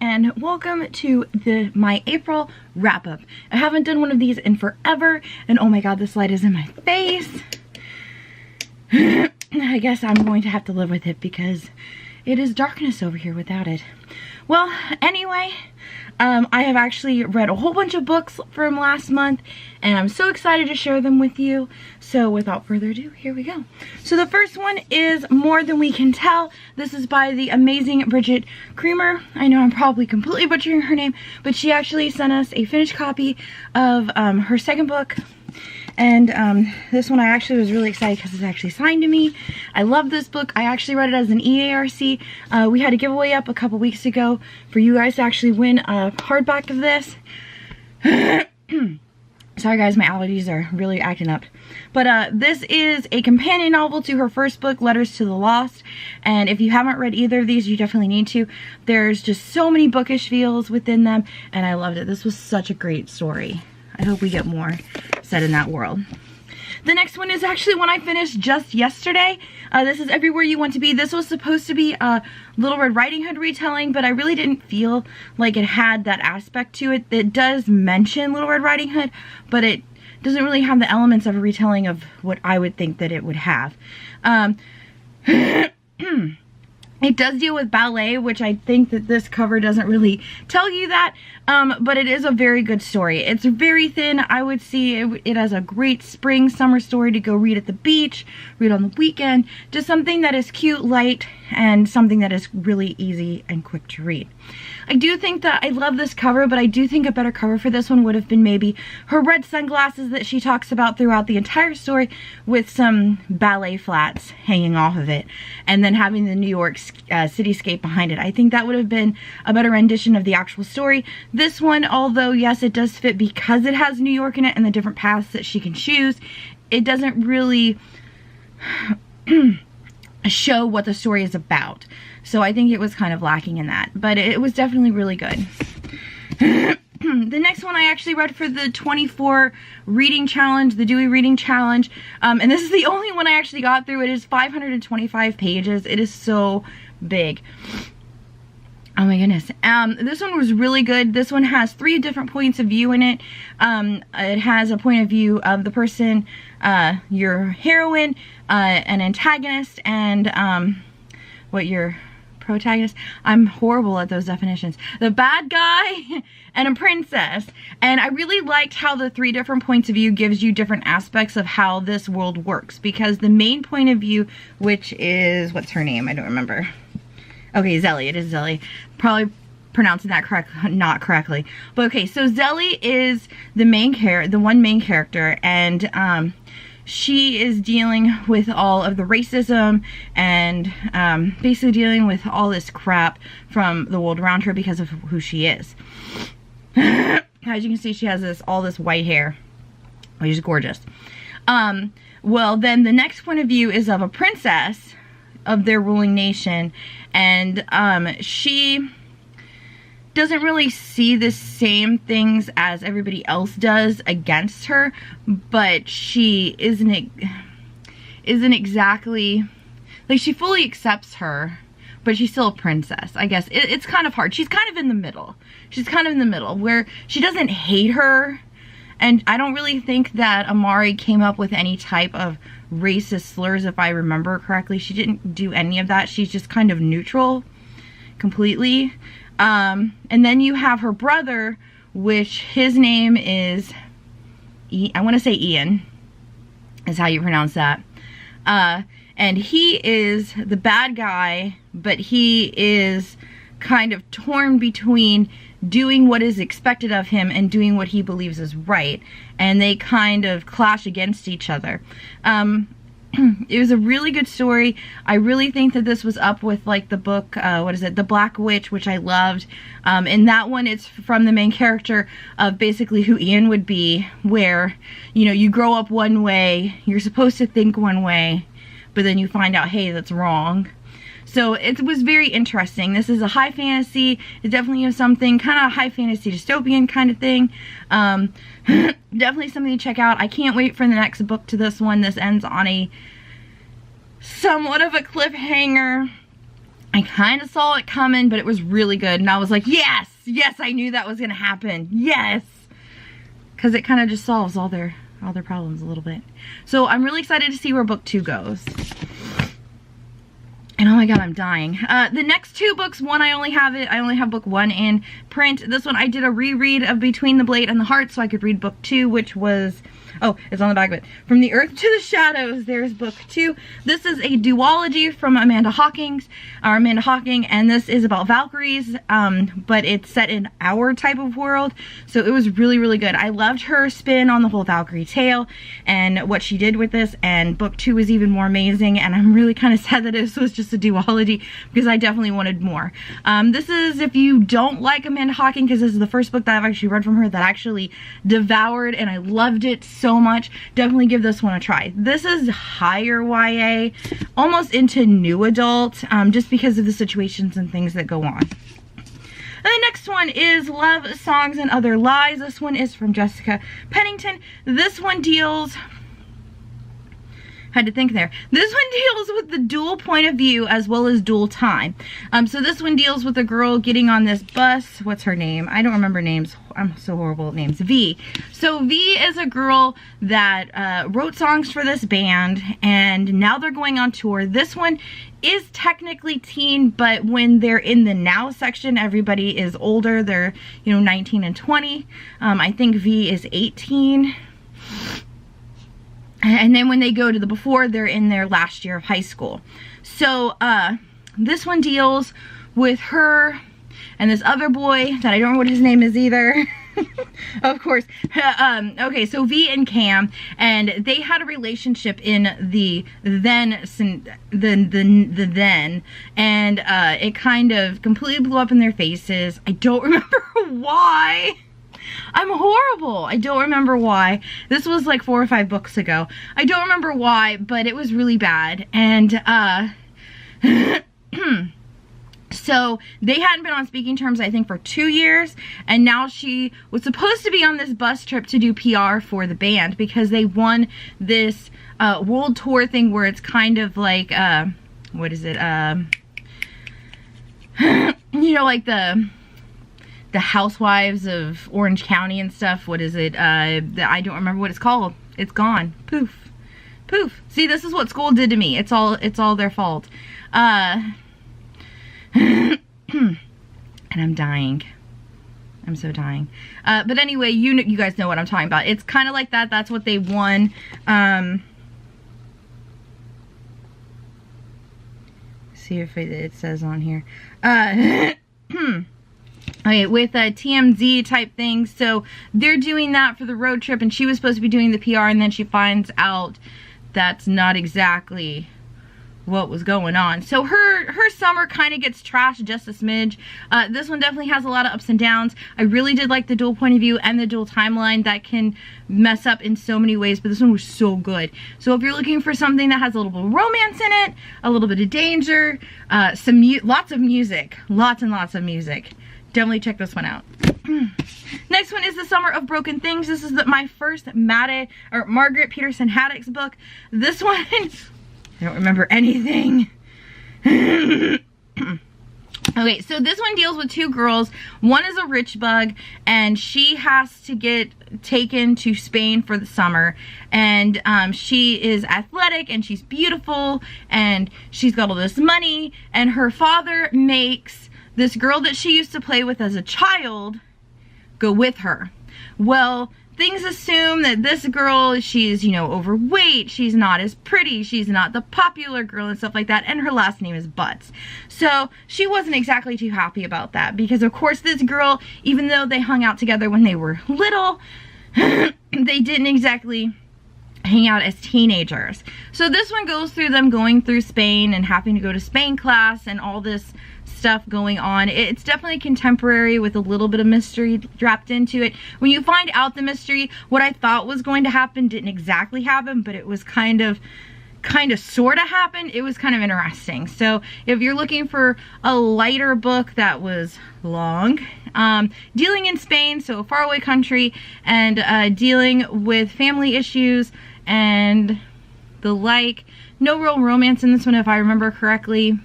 and welcome to my April wrap-up. I haven't done one of these in forever, and oh my god, this light is in my face. I guess I'm going to have to live with it because it is darkness over here without it. Well, anyway, I have actually read a whole bunch of books from last month, and I'm so excited to share them with you. So without further ado, here we go. So the first one is More Than We Can Tell. This is by the amazing Bridget Creamer. I know I'm probably completely butchering her name, but she actually sent us a finished copy of her second book. And this one I actually was really excited because it's actually signed to me. I love this book. I actually read it as an EARC. We had a giveaway up a couple weeks ago for you guys to actually win a hardback of this. Sorry guys, my allergies are really acting up. But this is a companion novel to her first book, Letters to the Lost. And if you haven't read either of these, you definitely need to. There's just so many bookish feels within them, and I loved it. This was such a great story. I hope we get more set in that world. The next one is actually one I finished just yesterday. This is Everywhere You Want to Be. This was supposed to be a Little Red Riding Hood retelling, but I really didn't feel like it had that aspect to it. It does mention Little Red Riding Hood, but it doesn't really have the elements of a retelling of what I would think that it would have. It does deal with ballet, which I think that this cover doesn't really tell you that, but it is a very good story. It's very thin. I would see it as a great spring, summer story to go read at the beach, read on the weekend. Just something that is cute, light, and something that is really easy and quick to read. I do think that I love this cover, but I do think a better cover for this one would have been maybe her red sunglasses that she talks about throughout the entire story with some ballet flats hanging off of it, and then having the New York cityscape behind it. I think that would have been a better rendition of the actual story. This one, although yes, it does fit because it has New York in it and the different paths that she can choose, it doesn't really show what the story is about. So I think it was kind of lacking in that, but it was definitely really good. The next one I actually read for the 24 reading challenge, the Dewey reading challenge, and this is the only one I actually got through. It is 525 pages. It is so big. Oh my goodness. This one was really good. This one has 3 different points of view in it. It has a point of view of the person, your heroine, an antagonist, and what your protagonist. I'm horrible at those definitions. The bad guy and a princess. And I really liked how the 3 different points of view gives you different aspects of how this world works, because the main point of view, which is, what's her name? I don't remember. Okay, Zelly. It is Zelly. Probably pronouncing that not correctly. But okay, so Zelly is the one main character, and she is dealing with all of the racism and basically dealing with all this crap from the world around her because of who she is. As you can see, she has all this white hair, which is gorgeous. Well, then the next point of view is of a princess of their ruling nation, and she doesn't really see the same things as everybody else does against her, but she isn't exactly, like, she fully accepts her, but she's still a princess. I guess it's kind of hard. She's kind of in the middle. She's kind of in the middle where she doesn't hate her, and I don't really think that Amari came up with any type of racist slurs, if I remember correctly. She didn't do any of that. She's just kind of neutral completely. And then you have her brother, which his name is, I want to say Ian, is how you pronounce that. And he is the bad guy, but he is kind of torn between doing what is expected of him and doing what he believes is right. And they kind of clash against each other. It was a really good story. I really think that this was up with, like, the book, what is it, The Black Witch, which I loved. In that one, it's from the main character of basically who Ian would be, where, you know, you grow up one way, you're supposed to think one way, but then you find out, hey, that's wrong. So it was very interesting. This is a high fantasy. It definitely is something kind of high fantasy dystopian kind of thing. Definitely something to check out. I can't wait for the next book to this one. This ends on a somewhat of a cliffhanger. I kind of saw it coming, but it was really good. And I was like, yes, yes, I knew that was going to happen. Yes. Because it kind of just solves all their problems a little bit. So I'm really excited to see where book 2 goes. And oh my god, I'm dying. The next 2 books, I only have book 1 in print. This one I did a reread of Between the Blade and the Heart so I could read book 2, which was, oh, it's on the back of it. From the Earth to the Shadows, there's book 2. This is a duology from Amanda Hocking, and this is about Valkyries, but it's set in our type of world, so it was really, really good. I loved her spin on the whole Valkyrie tale and what she did with this, and book 2 was even more amazing, and I'm really kind of sad that this was just a duology because I definitely wanted more. This is, if you don't like Amanda Hocking, because this is the first book that I've actually read from her that I actually devoured and I loved it so much, definitely give this one a try. This is higher YA, almost into new adult, just because of the situations and things that go on. And the next one is Love, Songs, and Other Lies. This one is from Jessica Pennington. This one deals... had to think there. This one deals with the dual point of view as well as dual time. So this one deals with a girl getting on this bus. What's her name? I don't remember names. I'm so horrible at names. V. So V is a girl that wrote songs for this band, and now they're going on tour. This one is technically teen, but when they're in the now section, everybody is older. They're, 19 and 20. I think V is 18. And then when they go to the before, they're in their last year of high school. So this one deals with her and this other boy that I don't know what his name is either. Of course. Okay, so V and Cam, and they had a relationship in the then, and it kind of completely blew up in their faces. I don't remember why. I'm horrible. I don't remember why. This was like 4 or 5 books ago. I don't remember why, but it was really bad. And so they hadn't been on speaking terms, I think, for 2 years, and now she was supposed to be on this bus trip to do PR for the band because they won this world tour thing where it's kind of like what is it, like the Housewives of Orange County and stuff. What is it? I don't remember what it's called. It's gone. Poof. Poof. See, this is what school did to me. It's all their fault. And I'm dying. I'm so dying. But anyway, you guys know what I'm talking about. It's kind of like that. That's what they won. See if it says on here. Okay, with TMZ type things. So they're doing that for the road trip, and she was supposed to be doing the PR, and then she finds out that's not exactly what was going on. So her summer kind of gets trashed just a smidge. This one definitely has a lot of ups and downs. I really did like the dual point of view and the dual timeline. That can mess up in so many ways, but this one was so good. So if you're looking for something that has a little bit of romance in it, a little bit of danger, lots of music, lots and lots of music, definitely check this one out. Next one is The Summer of Broken Things. This is my first Margaret Peterson Haddock's book. This one, I don't remember anything. Okay, so this one deals with 2 girls. One is a rich bug, and she has to get taken to Spain for the summer. And she is athletic, and she's beautiful, and she's got all this money. And her father makes this girl that she used to play with as a child go with her. Well, things assume that this girl, she's, overweight, she's not as pretty, she's not the popular girl and stuff like that, and her last name is Butts. So she wasn't exactly too happy about that because, of course, this girl, even though they hung out together when they were little, they didn't exactly hang out as teenagers. So this one goes through them going through Spain and having to go to Spain class and all this stuff going on. It's definitely contemporary with a little bit of mystery wrapped into it. When you find out the mystery, what I thought was going to happen didn't exactly happen, but it was kind of sort of happened. It was kind of interesting. So if you're looking for a lighter book that was long, dealing in Spain, so a faraway country, and dealing with family issues and the like, no real romance in this one if I remember correctly.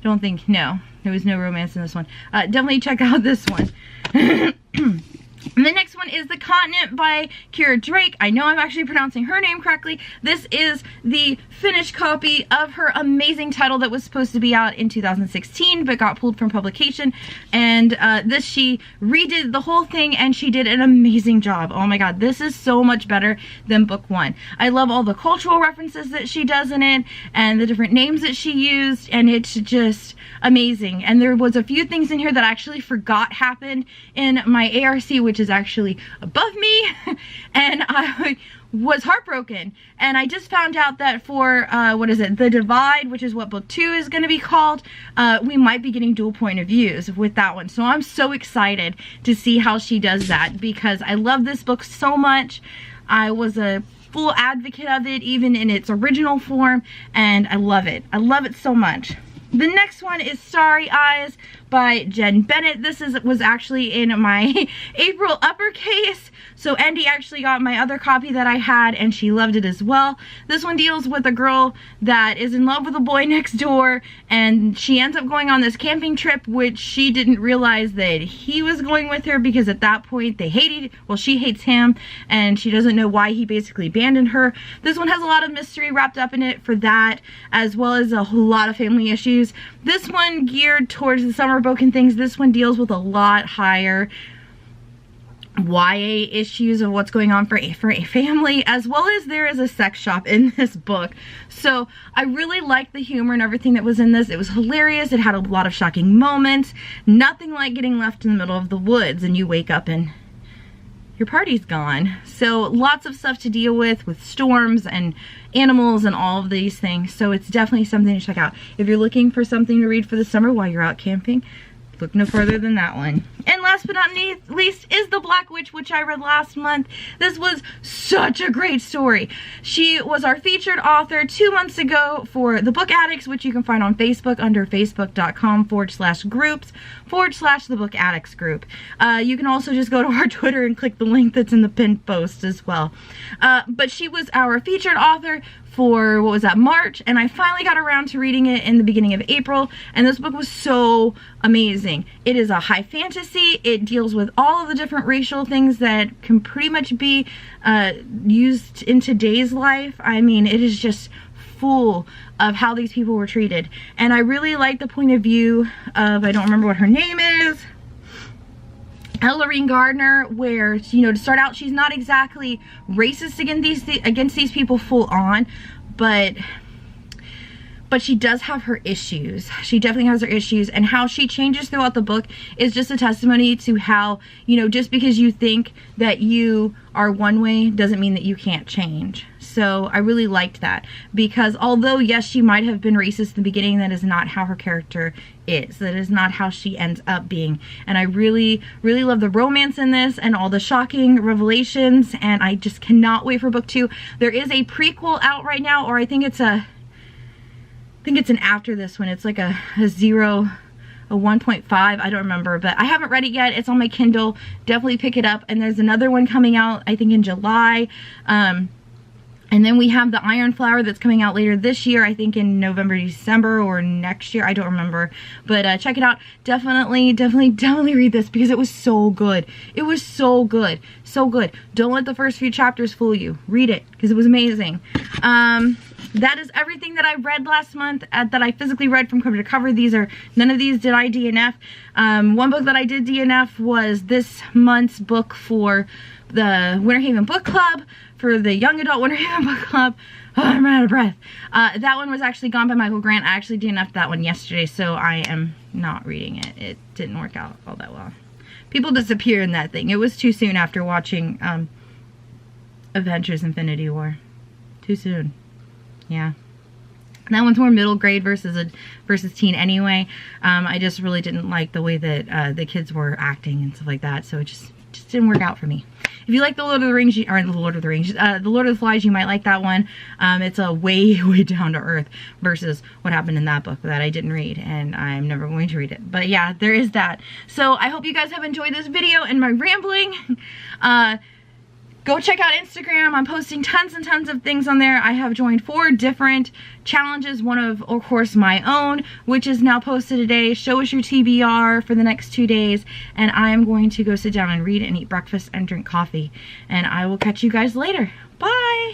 Don't think, no, there was no romance in this one. Definitely check out this one. And the next one is The Continent by Kira Drake. I know I'm actually pronouncing her name correctly. This is the finished copy of her amazing title that was supposed to be out in 2016 but got pulled from publication. And she redid the whole thing and she did an amazing job. Oh my god, this is so much better than book one. I love all the cultural references that she does in it and the different names that she used, and it's just amazing. And there was a few things in here that I actually forgot happened in my ARC, which is actually above me, and I was heartbroken. And I just found out that for what is it, The Divide, which is what book 2 is going to be called, we might be getting dual point of views with that one. So I'm so excited to see how she does that, because I love this book so much. I was a full advocate of it even in its original form, and I love it. I love it so much. The next one is Starry Eyes by Jen Bennett. This was actually in my April uppercase, so Andy actually got my other copy that I had and she loved it as well. This one deals with a girl that is in love with a boy next door, and she ends up going on this camping trip, which she didn't realize that he was going with her, because at that point they hated, well, she hates him and she doesn't know why he basically abandoned her. This one has a lot of mystery wrapped up in it for that, as well as a whole lot of family issues. This one geared towards the summer book and things. This one deals with a lot higher YA issues of what's going on for a family, as well as there is a sex shop in this book. So I really liked the humor and everything that was in this. It was hilarious. It had a lot of shocking moments. Nothing like getting left in the middle of the woods and you wake up and your party's gone. So lots of stuff to deal with storms and animals and all of these things. So it's definitely something to check out. If you're looking for something to read for the summer while you're out camping, look no further than that one. And last but not least is The Black Witch, which I read last month. This was such a great story. She was our featured author 2 months ago for The Book Addicts, which you can find on Facebook under facebook.com/groups/The Book Addicts group. You can also just go to our Twitter and click the link that's in the pinned post as well. But she was our featured author for, what was that, March, and I finally got around to reading it in the beginning of April, and this book was so amazing. It is a high fantasy. It deals with all of the different racial things that can pretty much be used in today's life. I mean, it is just full of how these people were treated, and I really like the point of view of, I don't remember what her name is, Ellarine Gardner, where, you know, to start out, she's not exactly racist against these people full on, but she does have her issues. She definitely has her issues, and how she changes throughout the book is just a testimony to how, you know, just because you think that you are one way doesn't mean that you can't change. So I really liked that, because although yes, she might have been racist in the beginning, that is not how her character is. That is not how she ends up being. And I really, really love the romance in this and all the shocking revelations, and I just cannot wait for book 2. There is a prequel out right now, or I think it's an after this one. It's like a 1.5, I don't remember, but I haven't read it yet. It's on my Kindle. Definitely pick it up. And there's another one coming out, I think in July. And then we have the Iron Flower that's coming out later this year, I think in November, December, or next year, I don't remember. But check it out. Definitely read this, because it was so good. It was so good. So good. Don't let the first few chapters fool you. Read it, because it was amazing. That is everything that I read last month, that I physically read from cover to cover. None of these did I DNF. One book that I did DNF was this month's book for the Winter Haven Book Club, for the Young Adult Winter Haven Book Club. Oh, I'm out of breath. That one was actually Gone by Michael Grant. I actually DNF'd that one yesterday, so I am not reading it. It didn't work out all that well. People disappear in that thing. It was too soon after watching Avengers Infinity War. Too soon. Yeah. That one's more middle grade versus teen anyway. I just really didn't like the way that the kids were acting and stuff like that, so it just didn't work out for me. If you like the Lord of the Rings, the Lord of the Flies, you might like that one. It's a way down to earth versus what happened in that book that I didn't read, and I'm never going to read it. But yeah, there is that. So I hope you guys have enjoyed this video and my rambling. Go check out Instagram. I'm posting tons and tons of things on there. I have joined 4 different challenges. One of course, my own, which is now posted today. Show us your TBR for the next 2 days. And I am going to go sit down and read and eat breakfast and drink coffee. And I will catch you guys later. Bye!